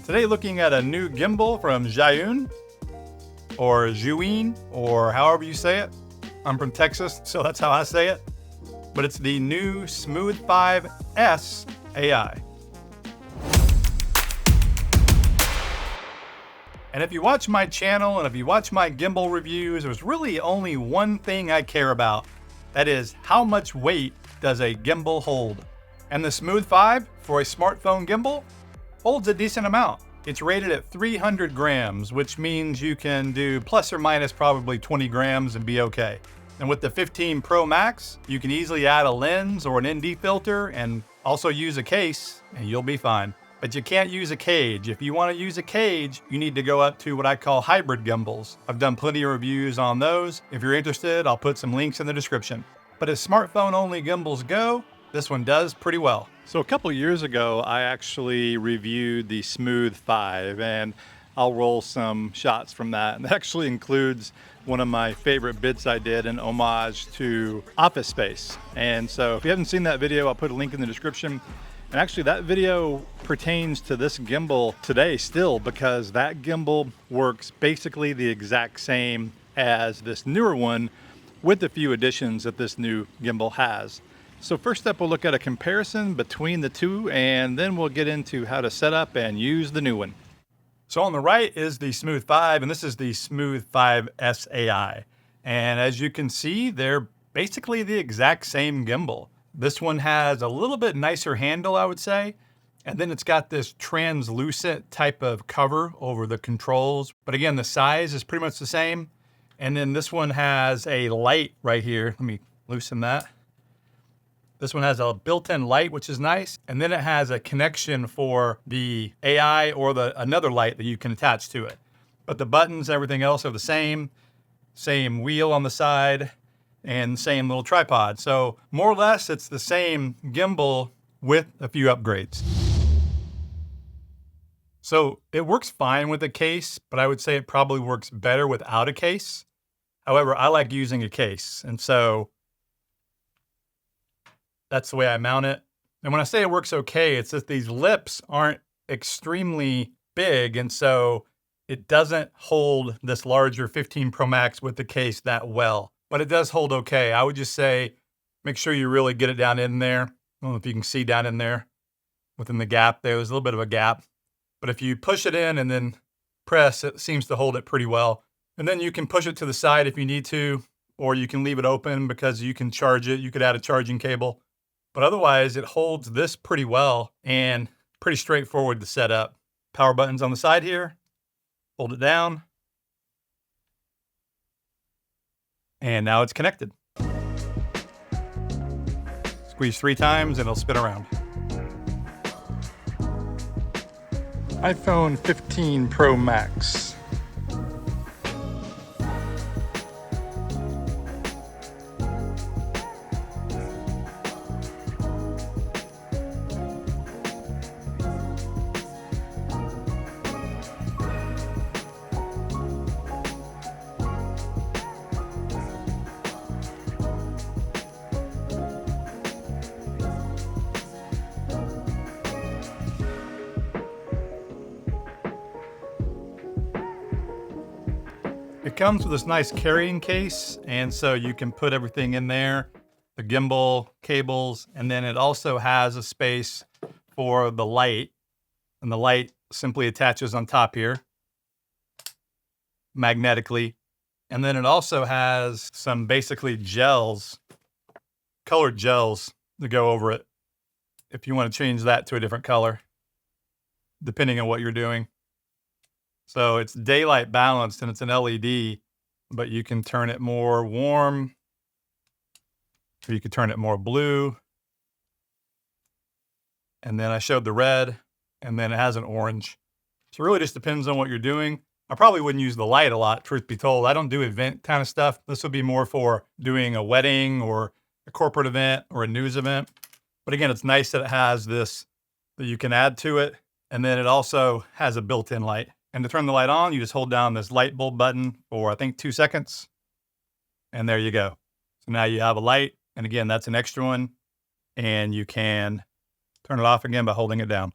Today looking at a new gimbal from Zhiyun, or Zhiyun, or however you say it. I'm from Texas, so that's how I say it. But it's the new Smooth 5S AI. And if you watch my channel and if you watch my gimbal reviews, there's really only one thing I care about. That is, how much weight does a gimbal hold? And the Smooth 5 for a smartphone gimbal holds a decent amount. It's rated at 300 grams, which means you can do plus or minus probably 20 grams and be okay. And with the 15 Pro Max, you can easily add a lens or an ND filter and also use a case, and you'll be fine. But you can't use a cage. If you want to use a cage, you need to go up to what I call hybrid gimbals. I've done plenty of reviews on those. If you're interested, I'll put some links in the description. But as smartphone-only gimbals go, this one does pretty well. So a couple years ago, I actually reviewed the Smooth 5, and I'll roll some shots from that. And that actually includes one of my favorite bits I did, an homage to Office Space. And so if you haven't seen that video, I'll put a link in the description. And actually that video pertains to this gimbal today still, because that gimbal works basically the exact same as this newer one with the few additions that this new gimbal has. So first up, we'll look at a comparison between the two, and then we'll get into how to set up and use the new one. So on the right is the Smooth 5, and this is the Smooth 5S AI. And as you can see, they're basically the exact same gimbal. This one has a little bit nicer handle, I would say. And then it's got this translucent type of cover over the controls. But again, the size is pretty much the same. And then this one has a light right here. Let me loosen that. This one has a built-in light, which is nice. And then it has a connection for the AI or another light that you can attach to it. But the buttons, everything else are the same. Same wheel on the side and same little tripod. So more or less, it's the same gimbal with a few upgrades. So it works fine with a case, but I would say it probably works better without a case. However, I like using a case. And so that's the way I mount it. And when I say it works okay, it's that these lips aren't extremely big, and so it doesn't hold this larger 15 Pro Max with the case that well. But it does hold okay. I would just say, make sure you really get it down in there. I don't know if you can see down in there, within the gap there. There's a little bit of a gap. But if you push it in and then press, it seems to hold it pretty well. And then you can push it to the side if you need to, or you can leave it open because you can charge it. You could add a charging cable. But otherwise, it holds this pretty well and pretty straightforward to set up. Power buttons on the side here. Hold it down. And now it's connected. Squeeze 3 times and it'll spin around. iPhone 15 Pro Max. It comes with this nice carrying case, and so you can put everything in there, the gimbal, cables, and then it also has a space for the light, and the light simply attaches on top here, magnetically. And then it also has some basically gels, colored gels to go over it, if you want to change that to a different color, depending on what you're doing. So it's daylight balanced and it's an LED, but you can turn it more warm, or you could turn it more blue. And then I showed the red, and then it has an orange. So it really just depends on what you're doing. I probably wouldn't use the light a lot, truth be told. I don't do event kind of stuff. This would be more for doing a wedding or a corporate event or a news event. But again, it's nice that it has this that you can add to it. And then it also has a built-in light. And to turn the light on, you just hold down this light bulb button for, I think, 2 seconds. And there you go. So now you have a light. And again, that's an extra one. And you can turn it off again by holding it down.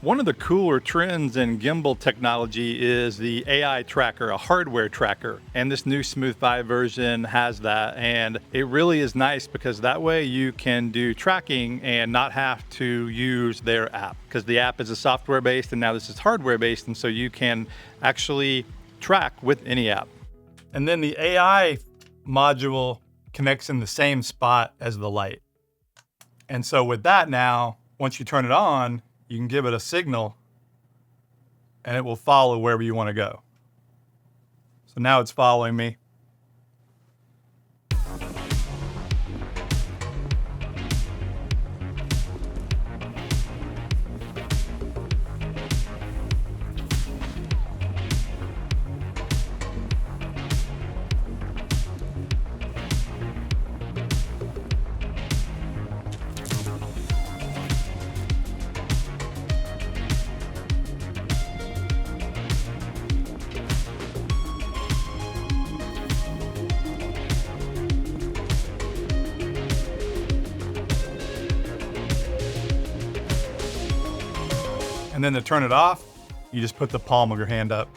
One of the cooler trends in gimbal technology is the AI tracker, a hardware tracker. And this new Smooth 5 version has that. And it really is nice because that way you can do tracking and not have to use their app. Because the app is a software based and now this is hardware based. And so you can actually track with any app. And then the AI module connects in the same spot as the light. And so with that now, once you turn it on, you can give it a signal and it will follow wherever you want to go. So now it's following me. And then to turn it off, you just put the palm of your hand up.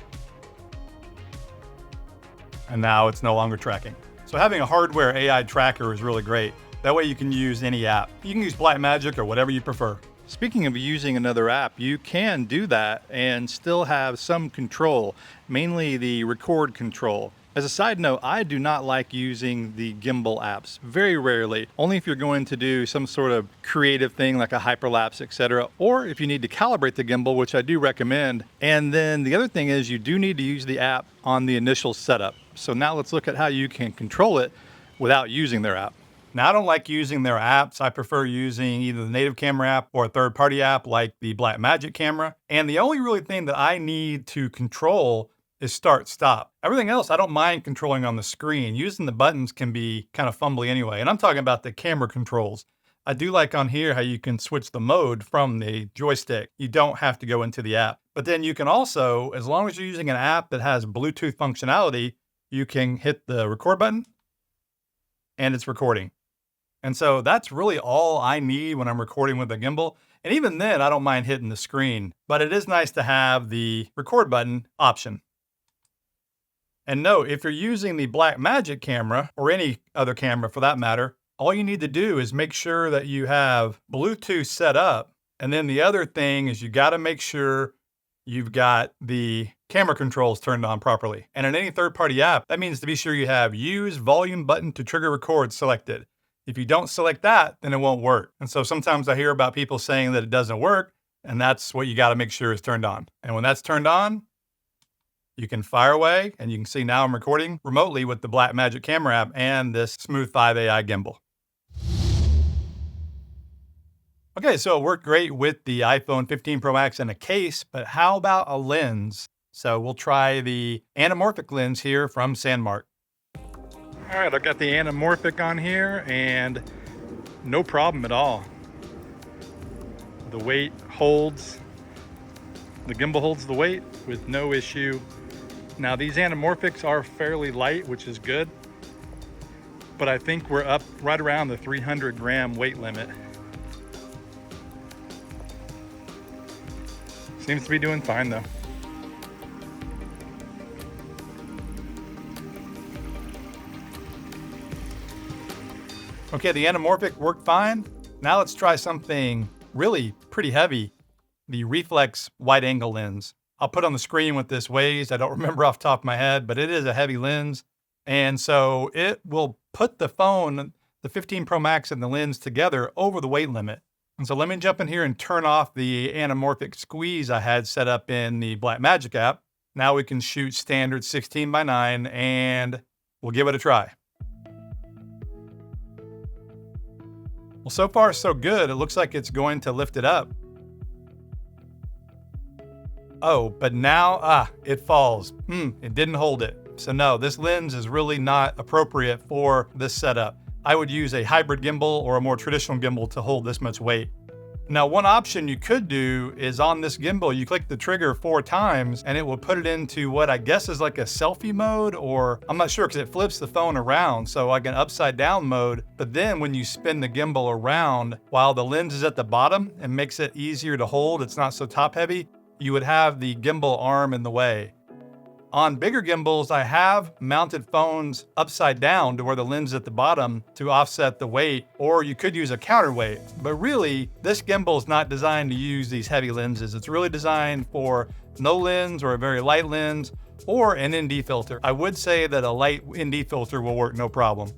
And now it's no longer tracking. So having a hardware AI tracker is really great. That way you can use any app. You can use Blackmagic or whatever you prefer. Speaking of using another app, you can do that and still have some control, mainly the record control. As a side note, I do not like using the gimbal apps, very rarely, only if you're going to do some sort of creative thing like a hyperlapse, etc., or if you need to calibrate the gimbal, which I do recommend. And then the other thing is you do need to use the app on the initial setup. So now let's look at how you can control it without using their app. Now, I don't like using their apps. I prefer using either the native camera app or a third-party app like the Blackmagic camera. And the only really thing that I need to control is start, stop. Everything else, I don't mind controlling on the screen. Using the buttons can be kind of fumbly anyway. And I'm talking about the camera controls. I do like on here how you can switch the mode from the joystick. You don't have to go into the app. But then you can also, as long as you're using an app that has Bluetooth functionality, you can hit the record button and it's recording. And so that's really all I need when I'm recording with a gimbal. And even then, I don't mind hitting the screen, but it is nice to have the record button option. And note, if you're using the Blackmagic camera, or any other camera for that matter, all you need to do is make sure that you have Bluetooth set up. And then the other thing is you got to make sure you've got the camera controls turned on properly. And in any third-party app, that means to be sure you have Use Volume Button to Trigger Record selected. If you don't select that, then it won't work. And so sometimes I hear about people saying that it doesn't work, and that's what you got to make sure is turned on. And when that's turned on, you can fire away, and you can see now I'm recording remotely with the Blackmagic camera app and this Smooth 5 AI gimbal. Okay, so it worked great with the iPhone 15 Pro Max in a case, but how about a lens? So we'll try the anamorphic lens here from Sandmark. All right, I've got the anamorphic on here and no problem at all. The weight holds, the gimbal holds the weight with no issue. Now these anamorphics are fairly light, which is good, but I think we're up right around the 300 gram weight limit. Seems to be doing fine though. Okay, the anamorphic worked fine. Now let's try something really pretty heavy, the reflex wide angle lens. I'll put on the screen what this weighs. I don't remember off the top of my head, but it is a heavy lens. And so it will put the phone, the 15 Pro Max and the lens together over the weight limit. And so let me jump in here and turn off the anamorphic squeeze I had set up in the Blackmagic app. Now we can shoot standard 16:9 and we'll give it a try. Well, so far so good. It looks like it's going to lift it up. Oh, but now, it falls. It didn't hold it. So no, this lens is really not appropriate for this setup. I would use a hybrid gimbal or a more traditional gimbal to hold this much weight. Now, one option you could do is on this gimbal, you click the trigger 4 times and it will put it into what I guess is like a selfie mode, or I'm not sure because it flips the phone around. So like an upside down mode. But then when you spin the gimbal around while the lens is at the bottom and makes it easier to hold, it's not so top heavy, you would have the gimbal arm in the way. On bigger gimbals, I have mounted phones upside down to where the lens is at the bottom to offset the weight, or you could use a counterweight. But really, this gimbal is not designed to use these heavy lenses. It's really designed for no lens or a very light lens or an ND filter. I would say that a light ND filter will work no problem.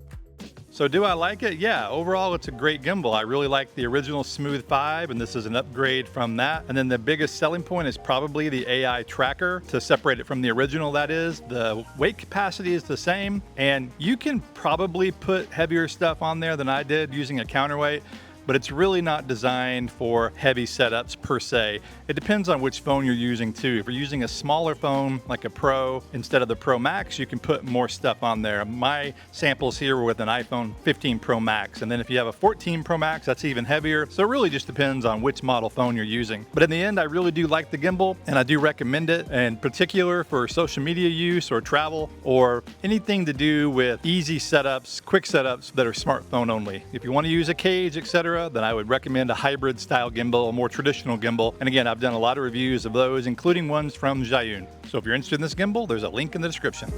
So do I like it? Yeah, overall it's a great gimbal. I really like the original Smooth 5, and this is an upgrade from that. And then the biggest selling point is probably the AI tracker to separate it from the original, that is. The weight capacity is the same, and you can probably put heavier stuff on there than I did using a counterweight, but it's really not designed for heavy setups per se. It depends on which phone you're using too. If you're using a smaller phone like a Pro instead of the Pro Max, you can put more stuff on there. My samples here were with an iPhone 15 Pro Max, and then if you have a 14 Pro Max, that's even heavier. So it really just depends on which model phone you're using. But in the end, I really do like the gimbal, and I do recommend it, in particular for social media use or travel or anything to do with easy setups, quick setups that are smartphone only. If you want to use a cage, etc., then I would recommend a hybrid style gimbal, a more traditional gimbal. And again, I've done a lot of reviews of those, including ones from Zhiyun. So if you're interested in this gimbal, there's a link in the description.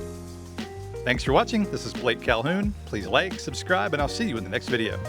Thanks for watching. This is Blake Calhoun. Please like, subscribe, and I'll see you in the next video.